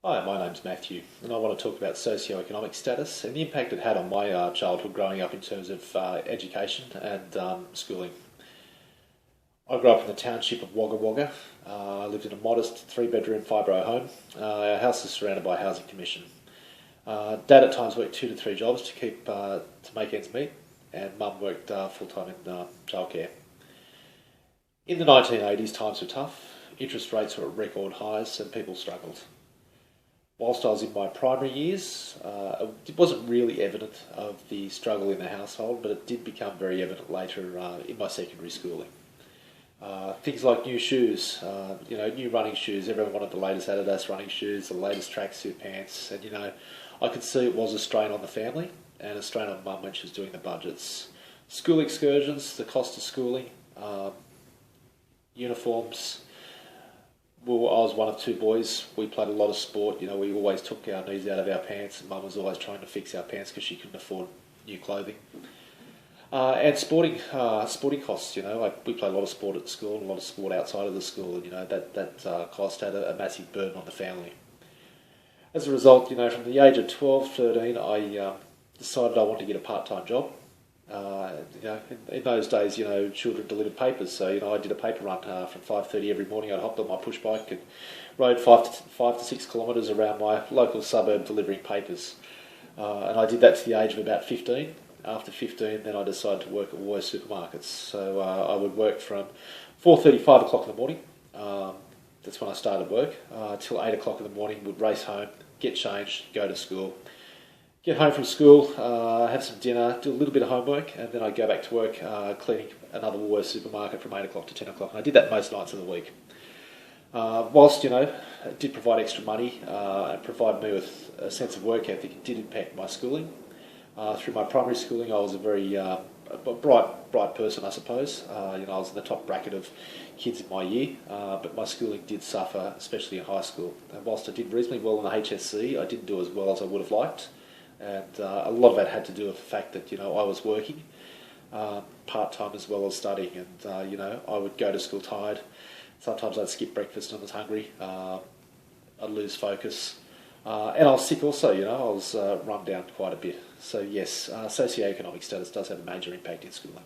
Hi, my name's Matthew, and I want to talk about socioeconomic status and the impact it had on my childhood growing up in terms of education and schooling. I grew up in the township of Wagga Wagga. I lived in a modest three-bedroom, five-row home. Our house is surrounded by a housing commission. Dad at times worked 2 to 3 jobs to make ends meet, and Mum worked full-time in childcare. In the 1980s, times were tough. Interest rates were at record highs, and people struggled. Whilst I was in my primary years, it wasn't really evident of the struggle in the household, but it did become very evident later in my secondary schooling. Things like new shoes, new running shoes. Everyone wanted the latest Adidas running shoes, the latest tracksuit pants, and I could see it was a strain on the family and a strain on Mum when she was doing the budgets. School excursions, the cost of schooling, uniforms. Well, I was one of two boys. We played a lot of sport. We always took our knees out of our pants, and Mum was always trying to fix our pants because she couldn't afford new clothing. And sporting costs. We played a lot of sport at school and a lot of sport outside of the school, and that cost had a massive burden on the family. As a result, from the age of 12, 13, I decided I wanted to get a part-time job. In those days, children delivered papers, so I did a paper run from 5:30 every morning. I hopped on my push bike and rode 5 to 6 kilometres around my local suburb delivering papers, and I did that to the age of about 15. After 15, then I decided to work at Woolworths supermarkets. So I would work from 4:30, 5 o'clock in the morning. That's when I started work till 8 o'clock in the morning. Would race home, get changed, go to school. Get home from school, have some dinner, do a little bit of homework, and then I'd go back to work cleaning another Woolworths supermarket from 8 o'clock to 10 o'clock. And I did that most nights of the week. Whilst, it did provide extra money and provide me with a sense of work ethic, it did impact my schooling. Through my primary schooling, I was a very bright person, I suppose. I was in the top bracket of kids in my year, but my schooling did suffer, especially in high school. And whilst I did reasonably well in the HSC, I didn't do as well as I would have liked. And a lot of that had to do with the fact that, I was working part-time as well as studying. And, I would go to school tired. Sometimes I'd skip breakfast and I was hungry. I'd lose focus. And I was sick also, I was run down quite a bit. So yes, socioeconomic status does have a major impact in schooling.